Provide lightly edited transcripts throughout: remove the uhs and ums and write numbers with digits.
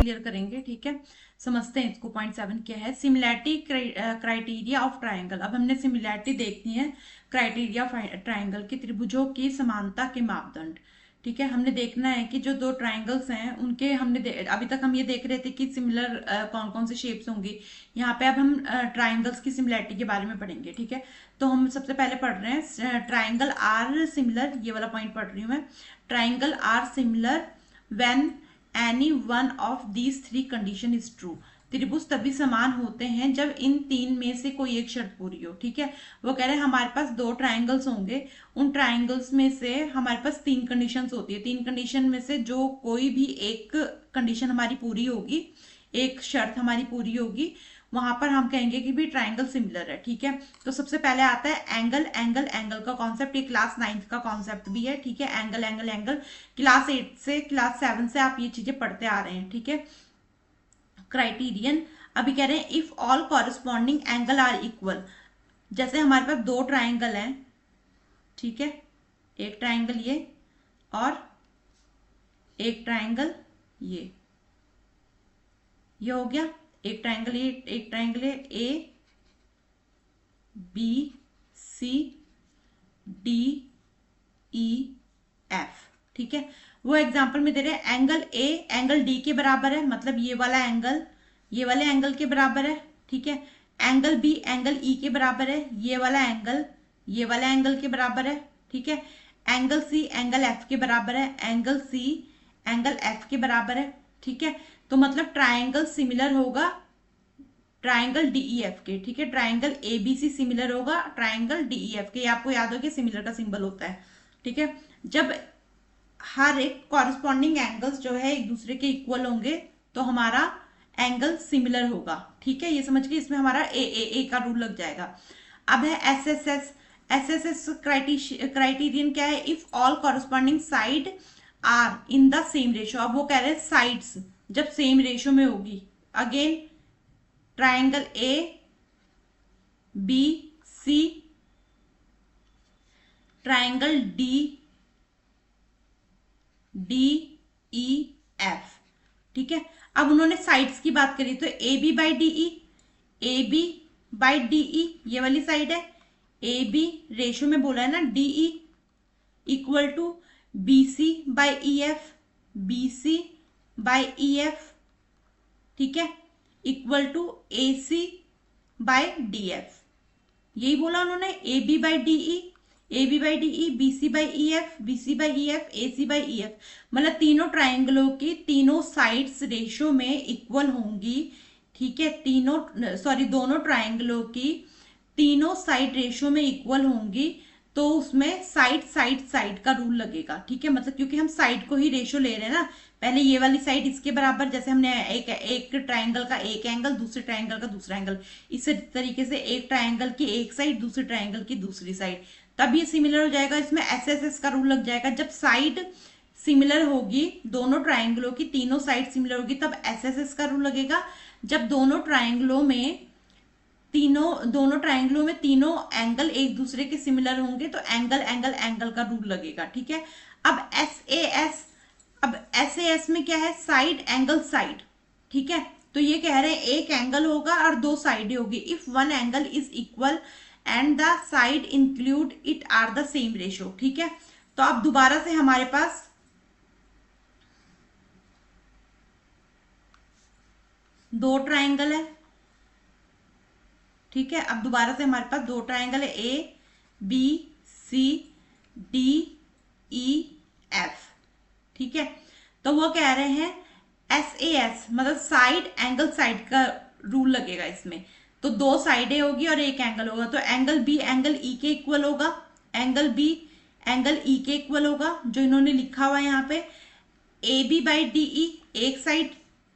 Clear करेंगे, ठीक है। समझते हैं इसको। पॉइंट 7 क्या है, सिमिलैरिटी क्राइटेरिया ऑफ ट्राइंगल। अब हमने सिमिलैरिटी देखनी है क्राइटेरिया ऑफ ट्राइंगल की, त्रिभुजों की समानता के मापदंड, ठीक है। हमने देखना है कि जो दो ट्राइंगल्स हैं उनके अभी तक हम ये देख रहे थे कि सिमिलर कौन कौन से शेप्स होंगी। यहाँ पे अब हम ट्राइंगल्स की सिमिलैरिटी के बारे में पढ़ेंगे, ठीक है। तो हम सबसे पहले पढ़ रहे हैं ट्राइंगल आर सिमिलर, ये वाला पॉइंट पढ़ रही हूँ मैं। Triangle are similar when any one of these three condition is true. त्रिभुज तभी समान होते हैं जब इन तीन में से कोई एक शर्त पूरी हो, ठीक है। वो कह रहे हैं हमारे पास दो ट्राइंगल्स होंगे, उन ट्राइंगल्स में से हमारे पास तीन कंडीशंस होती है, तीन कंडीशन में से जो कोई भी एक कंडीशन हमारी पूरी होगी, एक शर्त हमारी पूरी होगी, वहां पर हम कहेंगे कि भी ट्राइंगल सिमिलर है, ठीक है। तो सबसे पहले आता है एंगल। एंगल का कॉन्सेप्ट ये क्लास 9th का कॉन्सेप्ट भी है, ठीक है। एंगल क्लास 8 से क्लास 7 से आप ये चीजें पढ़ते आ रहे हैं, ठीक है। क्राइटेरियन अभी कह रहे हैं if all corresponding angle are equal. जैसे हमारे पास दो ट्राइंगल हैं, ठीक है, एक ट्राइंगल ये और एक ट्राइंगल ये हो गया। एक ट्राइंगल ये, एक ट्राइंगल है, A B C D E F, ठीक है। वो एग्जांपल में दे रहे हैं एंगल ए एंगल डी के बराबर है, मतलब ये वाला एंगल ये वाले एंगल के बराबर है, ठीक है। एंगल बी एंगल ई के बराबर है, ये वाला एंगल ये वाला एंगल के बराबर है, ठीक है। एंगल सी एंगल एफ के बराबर है, एंगल सी एंगल एफ के बराबर है, ठीक है। तो मतलब ट्राइंगल सिमिलर होगा ट्राइंगल डीईएफ के, ठीक है। ट्राइंगल एबीसी सिमिलर होगा ट्राइंगल डीईएफ के, आपको याद हो कि सिमिलर का सिंबल होता है, ठीक है। जब हर एक कॉरेस्पॉन्डिंग एंगल्स जो है एक दूसरे के इक्वल होंगे तो हमारा एंगल सिमिलर होगा, ठीक है। ये समझ के इसमें हमारा ए का रूल लग जाएगा। अब है एसएसएस क्राइटेरियन क्या है, if all corresponding side are in the same ratio. अब वो कह रहे हैं साइड्स जब सेम रेशियो में होगी, again triangle A B C triangle D E F, ठीक है। अब उन्होंने साइड्स की बात करी तो A B by D E ये वाली साइड है, ए बी रेशियो में बोला है ना D E equal to B C by E F, B C by E F, ठीक है, equal to A C by D F. यही बोला उन्होंने, A B by D E B C by E F, B C by E F, A C by E F, मतलब तीनों ट्राइंगलों की तीनों sides ratio में इक्वल होंगी, ठीक है। दोनों ट्राइंगलों की तीनों साइड रेशियो में इक्वल होंगी, तो उसमें साइड का रूल लगेगा, ठीक है। मतलब क्योंकि हम साइड को ही रेशियो ले रहे हैं ना, पहले ये वाली साइड इसके बराबर, जैसे हमने एक ट्राइंगल का एक एंगल दूसरे ट्राइंगल का दूसरा एंगल, इस तरीके से एक ट्राइंगल की एक साइड दूसरे ट्राइंगल की दूसरी साइड, तब ये सिमिलर हो जाएगा। इसमें एसएसएस का रूल लग जाएगा, जब साइड सिमिलर होगी दोनों ट्राइंगलों की तीनों साइड सिमिलर होगी तब एसएसएस का रूल लगेगा। जब दोनों ट्राइंगलों में तीनों एंगल एक दूसरे के सिमिलर होंगे तो एंगल का रूल लगेगा, ठीक है। अब एसएएस में क्या है, साइड एंगल साइड, ठीक है। तो ये कह रहे हैं एक एंगल होगा और दो साइडें होगी, if one angle is equal and the side include it are the same ratio, ठीक है। तो अब दोबारा से हमारे पास दो ट्राइंगल है, ठीक है। अब दोबारा से हमारे पास दो ट्राइंगल है, A B C D E F, ठीक है। तो वो कह रहे हैं एसएएस मतलब साइड एंगल साइड का रूल लगेगा इसमें, तो दो साइडें होगी और एक एंगल होगा, तो एंगल बी एंगल ई के इक्वल होगा, एंगल बी एंगल ई के इक्वल होगा, जो इन्होंने लिखा हुआ है यहाँ पे। A B by D E एक साइड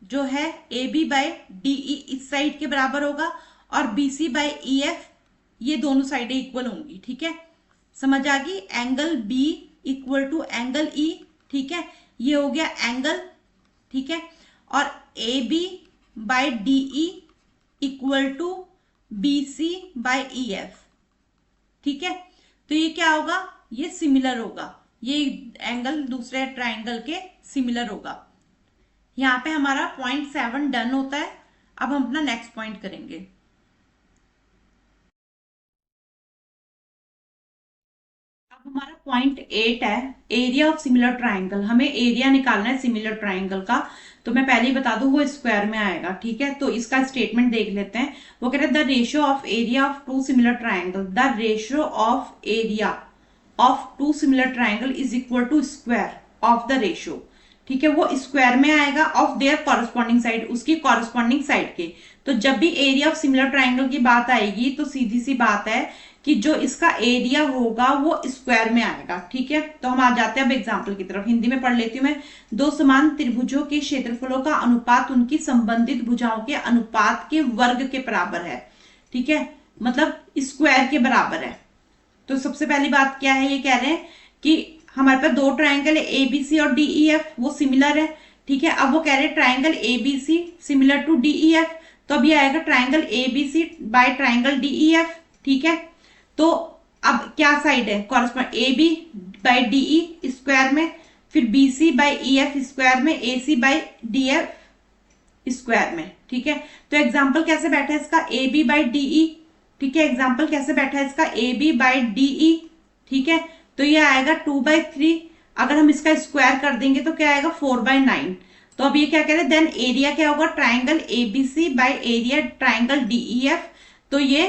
जो है A B by D E इस साइड के बराबर होगा, और B C by E F ये दोनों साइडें इक्वल होंगी, ठीक है। समझ आ गई, angle B equal to angle E, ठीक है, ये हो गया एंगल, ठीक है। और A B by D E equal to B C by E F, ठीक है। तो ये क्या होगा, ये सिमिलर होगा, ये एंगल दूसरे ट्राइंगल के सिमिलर होगा, यहाँ पे हमारा 0.7 डन होता है। अब हम अपना नेक्स्ट पॉइंट करेंगे। अब हमारा पॉइंट 8 है, एरिया ऑफ सिमिलर ट्राइंगल। हमें एरिया निकालना है सिमिलर ट्राइंगल का। तो मैं पहले ही बता दूं वो स्क्वायर में आएगा, ठीक है। तो इसका स्टेटमेंट देख लेते हैं। वो कह रहे हैं the ratio of area of two similar triangle, the ratio of area of two similar triangle is equal to square of the ratio, ठीक है। वो स्क्वायर में आएगा ऑफ देयर कॉरस्पॉन्डिंग साइड, उसकी कॉरस्पॉन्डिंग साइड के। तो जब भी एरिया ऑफ सिमिलर ट्राइंगल की बात आएगी तो सीधी सी बात है कि जो इसका एरिया होगा वो स्क्वायर में आएगा, ठीक है। तो हम आ जाते हैं अब एग्जाम्पल की तरफ। हिंदी में पढ़ लेती हूँ मैं। दो समान त्रिभुजों के क्षेत्रफलों का अनुपात उनकी संबंधित भुजाओं के अनुपात के वर्ग के बराबर है, ठीक है, मतलब स्क्वायर के बराबर है। तो सबसे पहली बात क्या है, ये कह रहे हैं कि हमारे पास दो ट्राइंगल है एबीसी और डीईएफ, वो सिमिलर है, ठीक है। अब वो कह रहे हैं triangle ABC similar to DEF, तो अब ये आएगा triangle ABC by triangle DEF, ठीक है। तो अब क्या साइड है, correspond A B by DE square में, फिर B C by E F square में, A C by D F square में, ठीक है। तो एग्जाम्पल कैसे बैठा है इसका, ए बी बाई डीई, ठीक है। एग्जाम्पल कैसे बैठा है इसका, ए बी बाई डीई, ठीक है। तो ये आएगा 2/3। अगर हम इसका स्क्वायर कर देंगे तो क्या आएगा 4/9। तो अब ये क्या कह रहे हैं, देन एरिया क्या होगा, triangle ABC by area triangle DEF. तो ये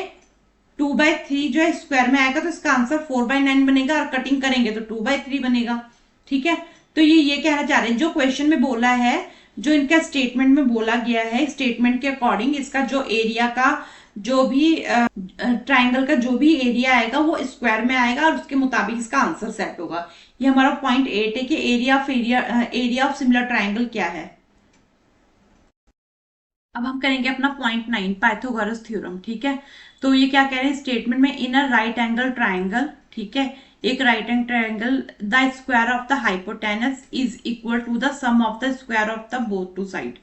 2/3 जो है स्क्वायर में आएगा, तो इसका आंसर 4/9 बनेगा, और कटिंग करेंगे तो 2/3 बनेगा, ठीक है। तो ये कहना चाह रहे हैं, जो क्वेश्चन में बोला है, जो इनका स्टेटमेंट में बोला गया है, स्टेटमेंट के अकॉर्डिंग इसका जो एरिया का जो भी ट्राइंगल का जो भी एरिया आएगा वो स्क्वायर में आएगा, और उसके मुताबिक इसका आंसर सेट होगा। ये हमारा पॉइंट 8 है कि एरिया ऑफ सिमिलर ट्राइंगल क्या है। अब हम करेंगे अपना पॉइंट 9, पाइथागोरस थ्योरम, ठीक है। तो ये क्या कह रहे हैं स्टेटमेंट में, in a right angle triangle, ठीक है, एक right angle triangle, the square of the hypotenuse is equal to the sum of the square of the both two side.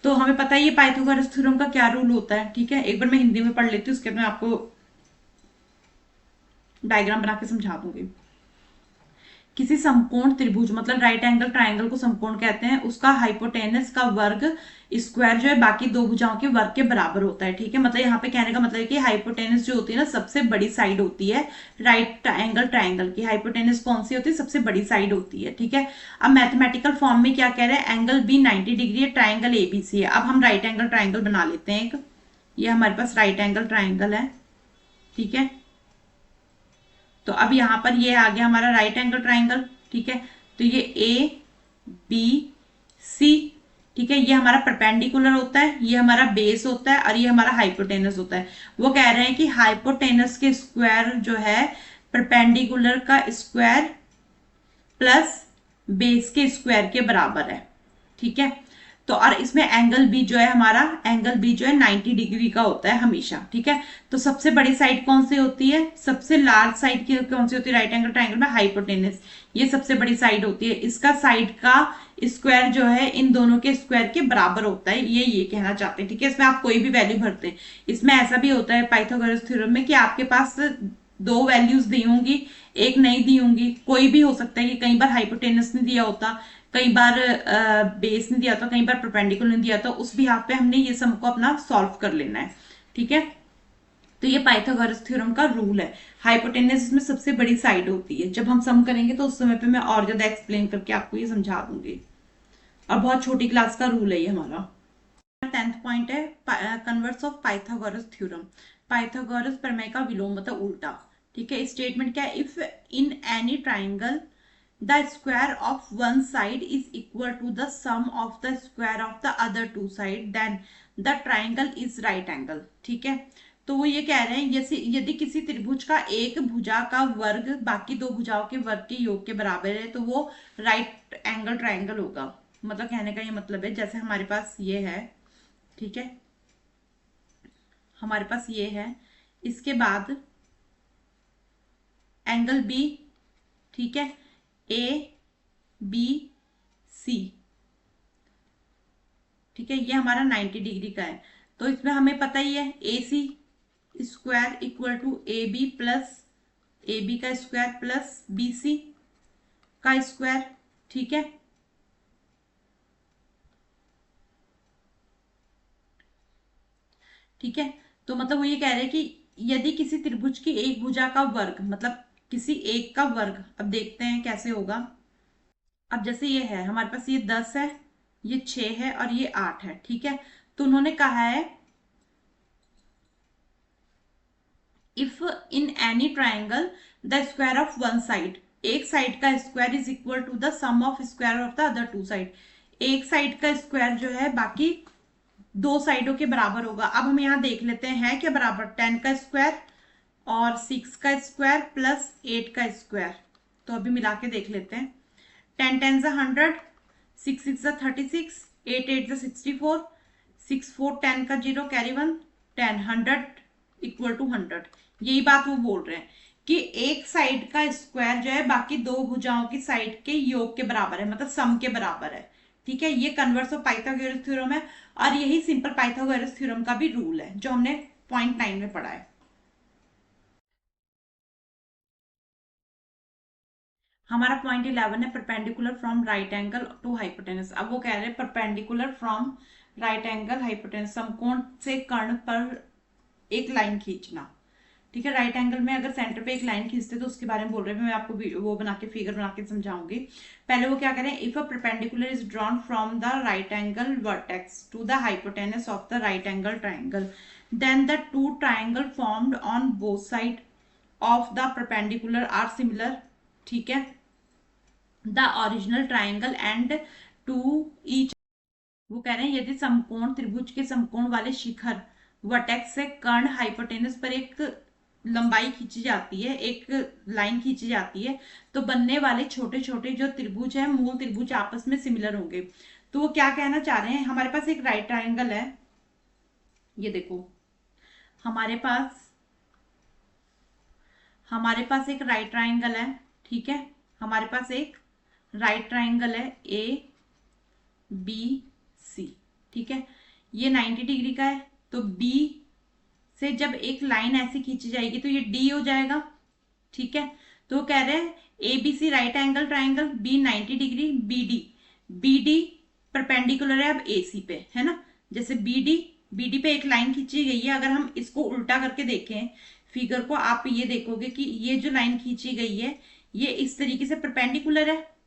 तो हमें पता है ये पाइथागोरस थ्योरम का क्या रूल होता है, ठीक है। एक बार मैं हिंदी में पढ़ लेती हूँ, उसके बाद मैं आपको डायग्राम बना के समझा दूंगी। किसी समकोण त्रिभुज, मतलब राइट एंगल ट्राइंगल को समकोण कहते हैं, उसका हाइपोटेनस का वर्ग स्क्वायर जो है बाकी दो भुजाओं के वर्ग के बराबर होता है, ठीक है। मतलब यहाँ पे कहने का मतलब है कि हाइपोटेनस जो होती है ना, सबसे बड़ी साइड होती है राइट एंगल ट्राइंगल की। हाइपोटेनस कौन सी होती है, सबसे बड़ी साइड होती है, ठीक है। अब मैथमेटिकल फॉर्म में क्या कह रहे हैं, एंगल बी 90 डिग्री है, ट्राइंगल एबीसी है। अब हम राइट एंगल ट्राइंगल बना लेते हैं एक। ये हमारे पास राइट एंगल ट्राइंगल है, ठीक है। तो अब यहां पर ये आ गया हमारा राइट एंगल ट्राइंगल, ठीक है। तो ये ए बी सी, ठीक है, ये हमारा परपेंडिकुलर होता है, ये हमारा बेस होता है, और ये हमारा हाइपोटेनस होता है। वो कह रहे हैं कि हाइपोटेनस के स्क्वायर जो है परपेंडिकुलर का स्क्वायर प्लस बेस के स्क्वायर के बराबर है, ठीक है। तो और इसमें एंगल बी जो है हमारा, एंगल बी जो है 90 डिग्री का होता है हमेशा, ठीक है। तो सबसे बड़ी साइड कौन सी होती है, सबसे लार्ज साइड की कौन सी होती है राइट एंगल ट्राइंगल में, हाइपोटेनस। ये सबसे बड़ी साइड होती है, इसका साइड का स्क्वायर जो है इन दोनों के स्क्वायर के बराबर होता है, ये कहना चाहते हैं, ठीक है। इसमें आप कोई भी वैल्यू भरते हैं। इसमें ऐसा भी होता है पाइथागोरस थ्योरम में कि आपके पास दो वैल्यूज दी होंगी, एक नहीं दी होंगी, कोई भी हो सकता है कि कई बार हाइपोटेनस नहीं दिया होता, कई बार बेस नहीं दिया होता, कई बार परपेंडिकुलर नहीं दिया होता। उस भी यहाँ पे हमने ये सम को अपना सॉल्व कर लेना है, ठीक है। तो ये पाइथागोरस थ्योरम का रूल है। हाइपोटेनस इसमें सबसे बड़ी साइड होती है। जब हम सम करेंगे तो उस समय पे मैं और ज्यादा एक्सप्लेन करके आपको ये समझा दूंगी, और बहुत छोटी क्लास का रूल है ये हमारा। 10th पॉइंट है converse of Pythagoras theorem. Pythagoras प्रमेय का विलोम मतलब उल्टा, ठीक है। स्टेटमेंट क्या है, if in any triangle the square of one side is equal to the sum of the square of the other two side then the triangle is right angle, ठीक है। तो वो ये कह रहे हैं जैसे यदि किसी त्रिभुज का एक भुजा का वर्ग बाकी दो भुजाओं के वर्ग के योग के बराबर है तो वो राइट एंगल ट्राइंगल होगा। मतलब कहने का ये मतलब है, जैसे हमारे पास ये है, ठीक है, हमारे पास ये है, इसके बाद एंगल बी, ठीक है, ए बी सी, ठीक है, ये हमारा 90 डिग्री का है। तो इसमें हमें पता ही है A C square equal to A B plus A B का स्क्वायर प्लस बी सी का स्क्वायर, ठीक है। ठीक है, तो मतलब वो ये कह रहे हैं कि यदि किसी त्रिभुज की एक भुजा का वर्ग, मतलब किसी एक का वर्ग, अब देखते हैं कैसे होगा। अब जैसे ये है हमारे पास, ये 10 है, ये 6 है और ये 8 है, ठीक है। तो उन्होंने कहा है if in any triangle the square of one side, एक साइड का square is equal to the sum of square of the other two side, एक साइड का स्क्वायर जो है बाकी दो साइडों के बराबर होगा। अब हम यहाँ देख लेते हैं क्या बराबर, 10 का स्क्वायर और 6 का स्क्वायर प्लस 8 का स्क्वायर। तो अभी मिला के देख लेते हैं। 10 10 ज़ा 100, 6 6 ज़ा 36, 8 8 ज़ा 64, 6 4 10 का 0 कैरी 1, 10 100 इक्वल टू 100। यही बात वो बोल रहे हैं कि एक साइड का स्क्वायर जो है बाकी दो भुजाओं की साइड के योग के बराबर है, मतलब सम के बराबर है। ठीक है, ये कन्वर्स ऑफ पाइथागोरस थ्योरम है और यही सिंपल पाइथागोरस थ्योरम का भी रूल है जो हमने पॉइंट 9 में पढ़ा है। हमारा पॉइंट 11 है perpendicular from right angle to hypotenuse. अब वो कह रहे हैं perpendicular from right angle hypotenuse, समकोण से कर्ण पर एक लाइन खींचना। ठीक है, राइट एंगल में अगर सेंटर पे एक लाइन खींचते तो उसके बारे में बोल रहे हैं, मैं आपको वो बना के फिगर बना के समझाऊंगी। पहले वो क्या करें, if a perpendicular is drawn from the right angle vertex to the hypotenuse of the right angle triangle, then the two triangle formed on both side of the perpendicular are similar. ठीक है, the original triangle and to each. वो कह रहे हैं यदि समकोण त्रिभुज के समकोण वाले शिखर वर्टेक्स से कर्ण हाइपोटेनस पर एक लंबाई खींची जाती है, एक लाइन खींची जाती है, तो बनने वाले छोटे छोटे जो त्रिभुज है मूल त्रिभुज आपस में सिमिलर होंगे। तो वो क्या कहना चाह रहे हैं, हमारे पास एक राइट ट्राइंगल है, ये देखो हमारे पास एक राइट ट्राइंगल है। ठीक है, हमारे पास एक राइट ट्राइंगल है ए बी सी। ठीक है, ये 90 डिग्री का है, तो बी से जब एक लाइन ऐसी खींची जाएगी तो ये डी हो जाएगा। ठीक है, तो कह रहे हैं A B C right angle triangle, B 90 degree, B D perpendicular है अब ए सी पे, है ना। जैसे बी डी पे एक लाइन खींची गई है, अगर हम इसको उल्टा करके देखें फिगर को, आप ये देखोगे कि ये जो लाइन खींची गई है ये इस तरीके से परपेंडिकुलर है।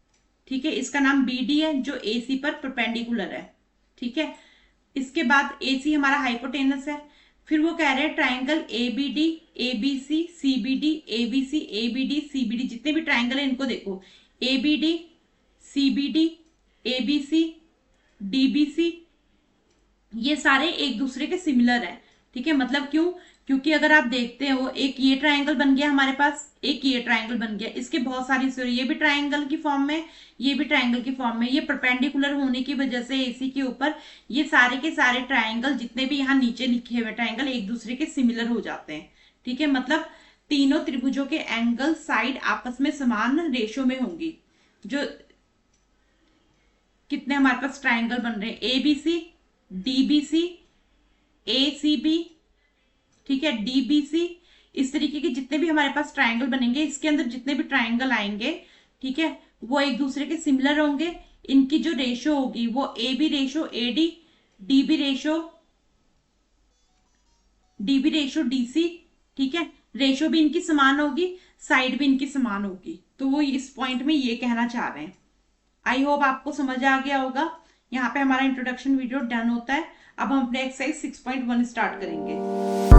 ठीक है, इसका नाम बी डी है जो ए सी पर परपेंडिकुलर है। ठीक है, इसके बाद ए सी हमारा हाइपोटेनस है। फिर वो कह रहे हैं triangle A B D, A B C, C B D, A B C, A B D, C B D, जितने भी ट्राइंगल है इनको देखो, A B D, C B D, A B C, D B C, ये सारे एक दूसरे के सिमिलर है। ठीक है, मतलब क्यों, क्योंकि अगर आप देखते हो एक ये ट्राइंगल बन गया हमारे पास, एक ये ट्राइंगल बन गया, इसके बहुत सारी स्टोरी, ये भी ट्राइंगल की फॉर्म में, ये भी ट्राइंगल की फॉर्म में, ये परपेंडिकुलर होने की वजह से एसी के ऊपर ये सारे के सारे ट्राइंगल जितने भी यहाँ नीचे लिखे हुए ट्राइंगल एक दूसरे के सिमिलर हो जाते हैं। ठीक है, मतलब तीनों त्रिभुजों के एंगल साइड आपस में समान रेशो में होंगी। जो कितने हमारे पास ट्राइंगल बन रहे हैं, A B C, D B C, A C B, ठीक है, डी बी सी, इस तरीके के जितने भी हमारे पास ट्राइंगल बनेंगे, इसके अंदर जितने भी ट्राइंगल आएंगे, ठीक है, वो एक दूसरे के सिमिलर होंगे। इनकी जो रेशो होगी वो A B ratio A D, D B ratio D C. ठीक है, रेशो भी इनकी समान होगी, साइड भी इनकी समान होगी। तो वो इस पॉइंट में ये कहना चाह रहे हैं। आई होप आपको समझ आ गया होगा। यहाँ पे हमारा इंट्रोडक्शन वीडियो डन होता है। अब हम अपने एक्सरसाइज 6.1 स्टार्ट करेंगे।